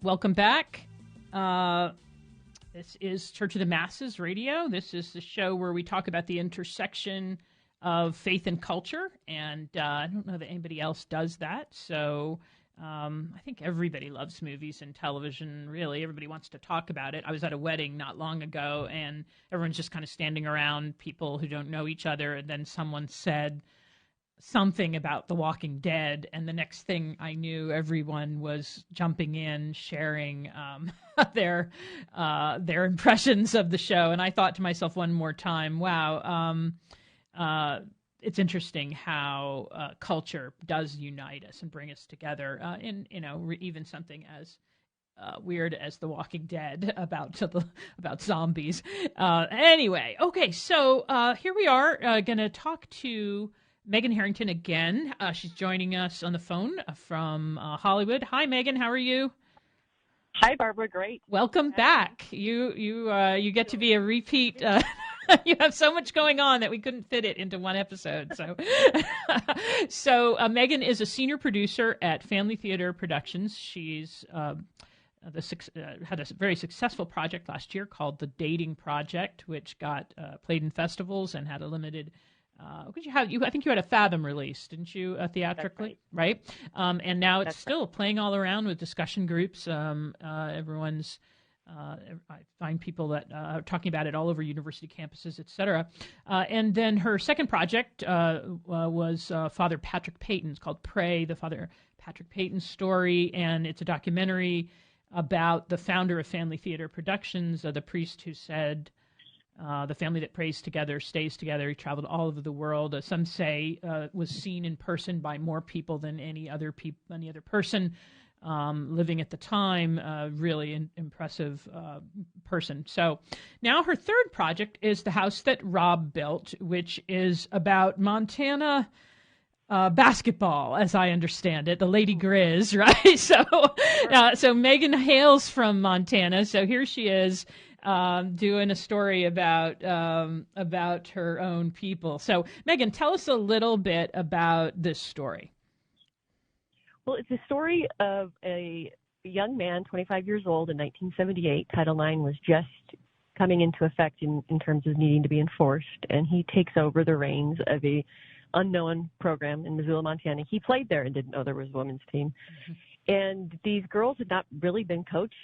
Welcome back. This is Church of the Masses Radio. This is the show where we talk about the intersection of faith and culture, and I don't know that anybody else does that, so I think everybody loves movies and television, really. Everybody wants to talk about it. I was at a wedding not long ago, and everyone's just kind of standing around, people who don't know each other, and then someone said something about The Walking Dead, and the next thing I knew, everyone was jumping in, sharing their impressions of the show. And I thought to myself one more time, wow, it's interesting how culture does unite us and bring us together in, even something as weird as The Walking Dead about zombies. Anyway, okay, so here we are going to talk to Megan Harrington again. She's joining us on the phone from Hollywood. Hi, Megan. How are you? Hi, Barbara. Great. Welcome back. You get to be a repeat. You have so much going on that we couldn't fit it into one episode. So Megan is a senior producer at Family Theater Productions. She's had a very successful project last year called The Dating Project, which got played in festivals and had a limited. I think you had a Fathom release, didn't you, theatrically? Right. And now it's still playing all around with discussion groups. Everyone's. I find people that are talking about it all over university campuses, et cetera. And then her second project was Father Patrick Peyton. It's called Pray, the Father Patrick Peyton story, and it's a documentary about the founder of Family Theater Productions, the priest who said, the family that prays together stays together. He traveled all over the world. Some say was seen in person by more people than any other person living at the time. Really impressive person. So now her third project is The House That Rob Built, which is about Montana basketball, as I understand it, the Lady Grizz, right? So Megan hails from Montana. So here she is. Doing a story about her own people. So, Megan, tell us a little bit about this story. Well, it's a story of a young man, 25 years old, in 1978. Title IX was just coming into effect in terms of needing to be enforced, and he takes over the reins of a unknown program in Missoula, Montana. He played there and didn't know there was a women's team. Mm-hmm. And these girls had not really been coached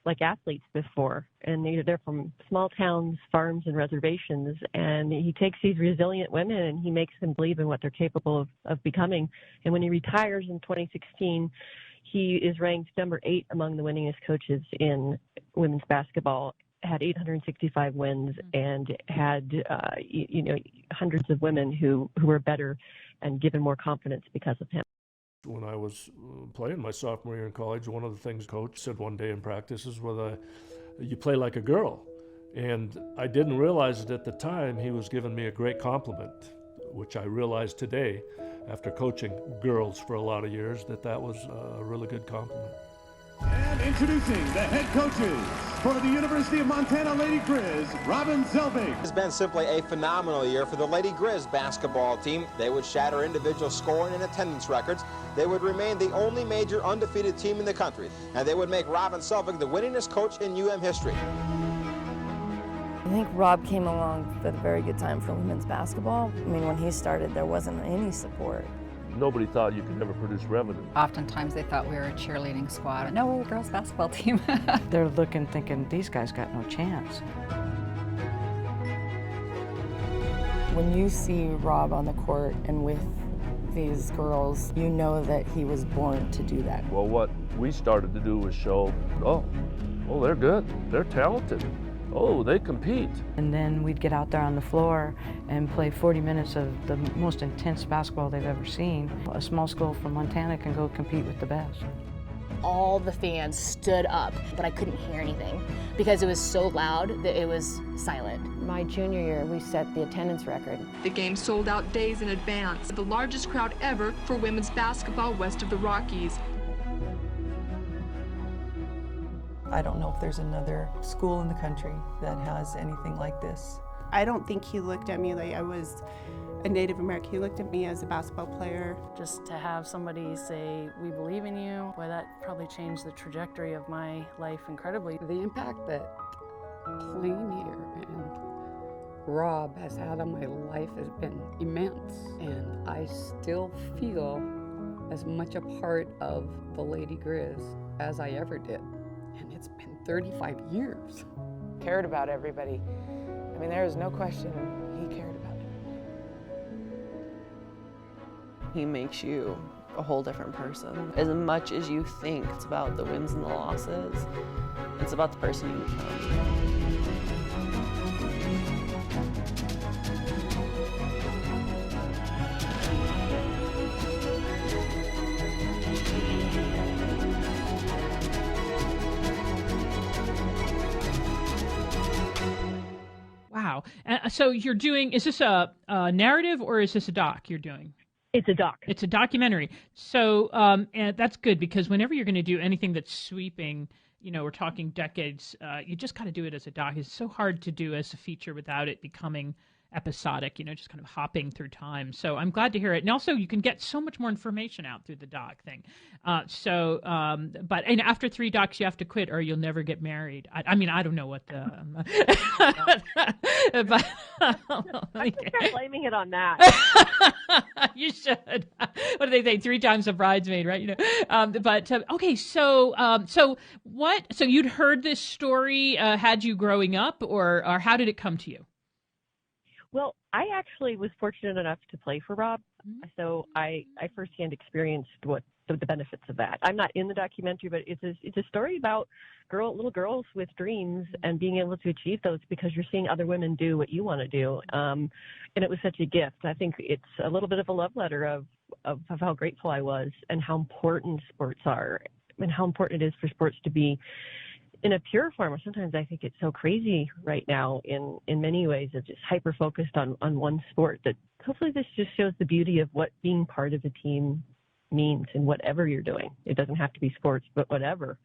like athletes before, and they're from small towns, farms, and reservations, and he takes these resilient women and he makes them believe in what they're capable of becoming. And when he retires in 2016, he is ranked number 8 among the winningest coaches in women's basketball, had 865 wins, and had hundreds of women who were better and given more confidence because of him. When I was playing my sophomore year in college, one of the things coach said one day in practice is, you play like a girl. And I didn't realize it at the time. He was giving me a great compliment, which I realized today, after coaching girls for a lot of years, that was a really good compliment. And introducing the head coaches for the University of Montana Lady Grizz, Robin Selvig. It's been simply a phenomenal year for the Lady Grizz basketball team. They would shatter individual scoring and attendance records. They would remain the only major undefeated team in the country. And they would make Robin Selvig the winningest coach in UM history. I think Rob came along at a very good time for women's basketball. I mean, when he started, there wasn't any support. Nobody thought you could ever produce revenue. Oftentimes they thought we were a cheerleading squad. No, we're a girls' basketball team. They're looking, thinking, these guys got no chance. When you see Rob on the court and with these girls, you know that he was born to do that. Well, what we started to do was show, oh, they're good, they're talented. Oh, they compete. And then we'd get out there on the floor and play 40 minutes of the most intense basketball they've ever seen. A small school from Montana can go compete with the best. All the fans stood up, but I couldn't hear anything because it was so loud that it was silent. My junior year, we set the attendance record. The game sold out days in advance, the largest crowd ever for women's basketball west of the Rockies. I don't know if there's another school in the country that has anything like this. I don't think he looked at me like I was a Native American. He looked at me as a basketball player. Just to have somebody say, we believe in you, boy, that probably changed the trajectory of my life incredibly. The impact that playing here and Rob has had on my life has been immense, and I still feel as much a part of the Lady Grizz as I ever did, and it's been 35 years. Cared about everybody. I mean, there is no question he cared about it. He makes you a whole different person. As much as you think it's about the wins and the losses, it's about the person you become. Wow. So you're doing, is this a narrative or is this a doc you're doing? It's a doc. It's a documentary. So and that's good because whenever you're going to do anything that's sweeping, we're talking decades, you just got to do it as a doc. It's so hard to do as a feature without it becoming episodic, just kind of hopping through time. So I'm glad to hear it. And also you can get so much more information out through the doc thing. But after 3 docs, you have to quit or you'll never get married. I mean, I don't know what the... but, I think I'm blaming it on that. You should. What do they say? 3 times a bridesmaid, right? Okay. So what? So you'd heard this story, had you growing up, or how did it come to you? Well, I actually was fortunate enough to play for Rob, so I firsthand experienced what the benefits of that. I'm not in the documentary, but it's a story about little girls with dreams and being able to achieve those because you're seeing other women do what you want to do, and it was such a gift. I think it's a little bit of a love letter of how grateful I was and how important sports are and how important it is for sports to be in a pure form. Sometimes I think it's so crazy right now in many ways of just hyper-focused on one sport that hopefully this just shows the beauty of what being part of a team means in whatever you're doing. It doesn't have to be sports, but whatever,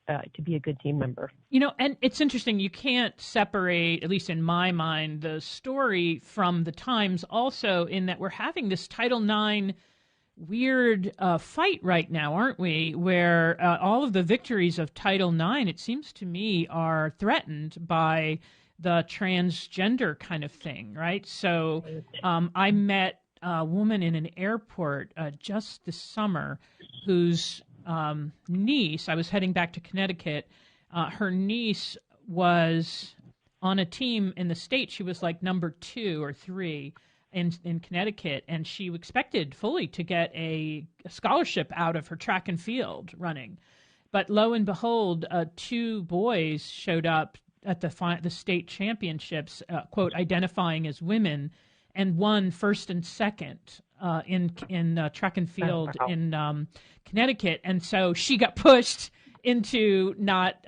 to be a good team member. And it's interesting. You can't separate, at least in my mind, the story from the times also in that we're having this Title IX weird fight right now, aren't we? Where all of the victories of Title IX, it seems to me, are threatened by the transgender kind of thing, right? So I met a woman in an airport just this summer whose niece, I was heading back to Connecticut, her niece was on a team in the state. She was like number 2 or 3 in Connecticut, and she expected fully to get a scholarship out of her track and field running. But lo and behold, 2 boys showed up at the state championships, quote, identifying as women, and won first and second in track and field in Connecticut. And so she got pushed into not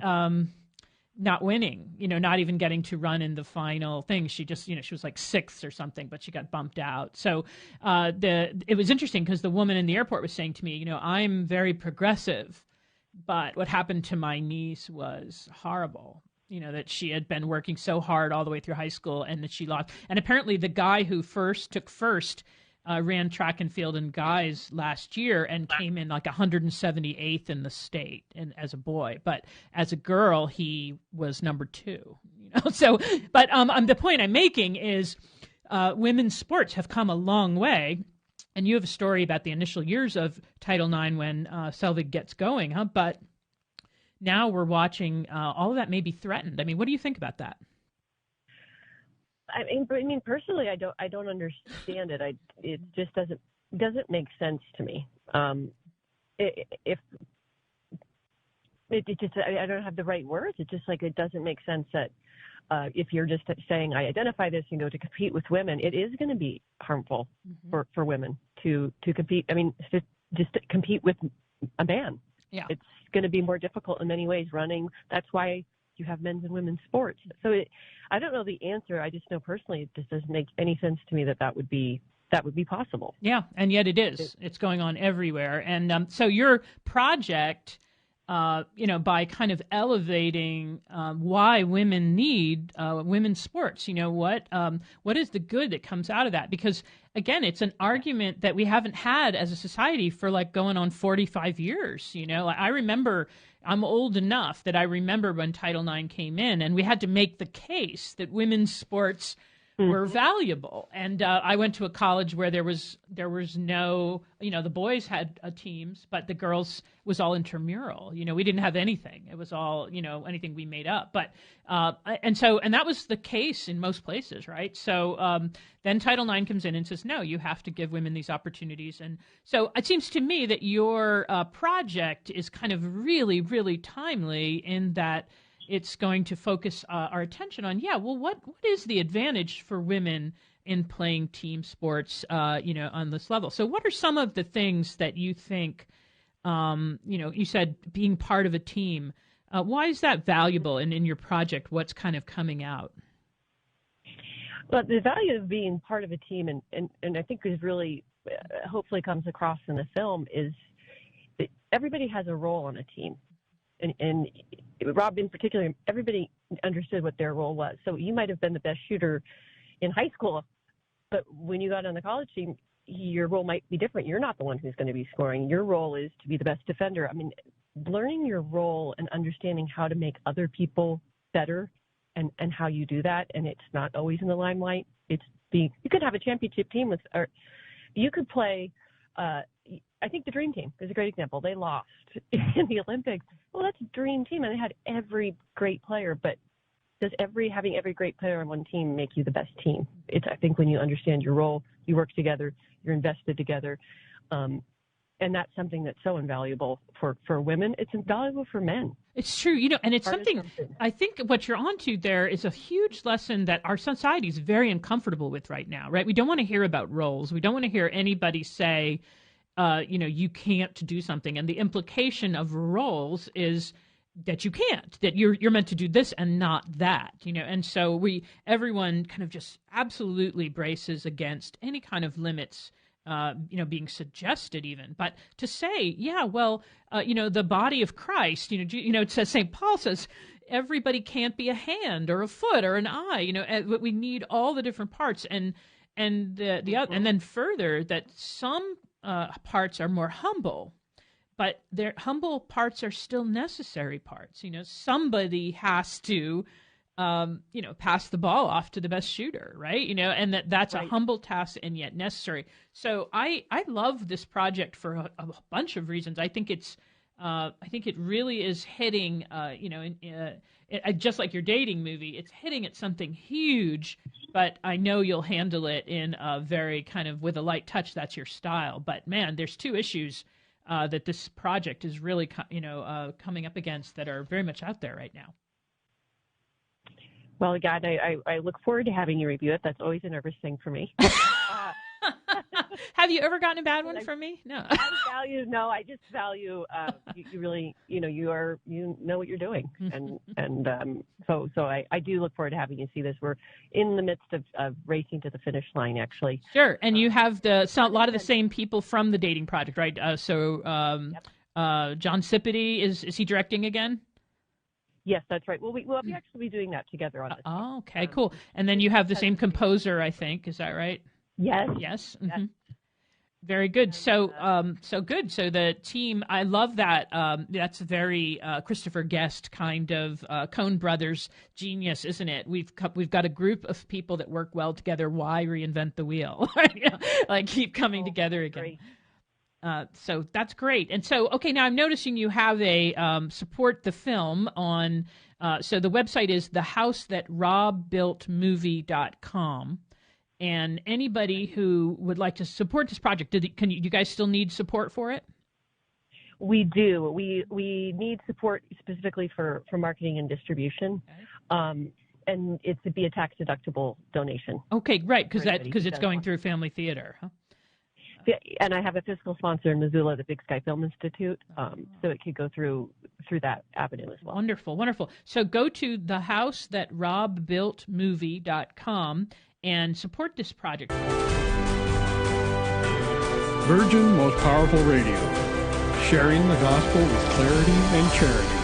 winning, not even getting to run in the final thing. She just, she was like 6th or something, but she got bumped out. So it was interesting because the woman in the airport was saying to me, I'm very progressive, but what happened to my niece was horrible. That she had been working so hard all the way through high school and that she lost. And apparently the guy who took first ran track and field in guys last year and came in like 178th in the state and as a boy, but as a girl he was number 2. So, but the point I'm making is women's sports have come a long way, and you have a story about the initial years of Title IX when Selvig gets going, huh? But now we're watching all of that may be threatened. I mean, what do you think about that? I mean, personally, I don't understand it. It just doesn't make sense to me. I don't have the right words. It's just like it doesn't make sense that if you're just saying I identify this and go to compete with women, it is going to be harmful for women to compete. I mean, just to compete with a man. Yeah, it's going to be more difficult in many ways. Running. That's why you have men's and women's sports. So I don't know the answer. I just know personally it just doesn't make any sense to me that would be possible. Yeah, and yet it is. It's going on everywhere. And so your project, by kind of elevating why women need women's sports, what is the good that comes out of that? Because again, it's an argument that we haven't had as a society for like going on 45 years. I remember, I'm old enough that I remember when Title IX came in, and we had to make the case that women's sports were valuable. And I went to a college where there was no, the boys had teams, but the girls was all intramural. We didn't have anything. It was all, anything we made up. But and that was the case in most places, right? So then Title IX comes in and says, no, you have to give women these opportunities. And so it seems to me that your project is kind of really, really timely in that it's going to focus our attention on, what is the advantage for women in playing team sports, on this level? So what are some of the things that you think, you said being part of a team, why is that valuable? And in your project, what's kind of coming out? Well, the value of being part of a team, and I think is really, hopefully comes across in the film, is that everybody has a role on a team. And Rob in particular, everybody understood what their role was. So you might have been the best shooter in high school, but when you got on the college team, your role might be different. You're not the one who's going to be scoring. Your role is to be the best defender. I mean, learning your role and understanding how to make other people better and how you do that, and it's not always in the limelight. You could have a championship team or you could play, I think the Dream Team is a great example. They lost in the Olympics. Well, that's a dream team, and they had every great player, but does having every great player on one team make you the best team? It's, I think, when you understand your role, you work together, you're invested together, and that's something that's so invaluable for women. It's invaluable for men. It's true, and it's something, I think what you're onto there is a huge lesson that our society is very uncomfortable with right now, right? We don't want to hear about roles. We don't want to hear anybody say, you can't do something. And the implication of roles is that you can't, that you're meant to do this and not that, and so everyone kind of just absolutely braces against any kind of limits, being suggested even. But to say, the body of Christ, it says, St. Paul says, everybody can't be a hand or a foot or an eye, but we need all the different parts. And then further that some parts are more humble, but their humble parts are still necessary parts. Somebody has to, pass the ball off to the best shooter, right? And that's right. A humble task and yet necessary. So I love this project for a bunch of reasons. I think it really is hitting, just like your dating movie, it's hitting at something huge, but I know you'll handle it in a very kind of with a light touch. That's your style. But man, there's two issues that this project is really, coming up against that are very much out there right now. Well, again, I look forward to having you review it. That's always a nervous thing for me. Have you ever gotten a bad one from me? No. I just value you really, you know what you're doing, and so I do look forward to having you see this. We're in the midst of racing to the finish line, actually. Sure, and you have a lot of the same people from the Dating Project, right? John Sipity is he directing again? Yes, that's right. Well, we'll actually be doing that together on this. Oh, okay, cool. And then you have the same composer, I think. Is that right? Yes. Yes. Mm-hmm. Yes. Very good. So good. So the team, I love that. That's very Christopher Guest kind of Coen Brothers genius, isn't it? We've got a group of people that work well together. Why reinvent the wheel? Like keep coming together again. So that's great. And so, okay, now I'm noticing you have a support the film on. So the website is thehouse.robbuiltmovie.com. And anybody who would like to support this project, you guys still need support for it? We do. We need support specifically for marketing and distribution, and it would be a tax deductible donation. Okay, right, because it's going through Family Theater, huh? Yeah, and I have a fiscal sponsor in Missoula, the Big Sky Film Institute, so it could go through that avenue as well. Wonderful, wonderful. So go to thehouse.robbuiltmovie.com and support this project. Virgin Most Powerful Radio, sharing the gospel with clarity and charity.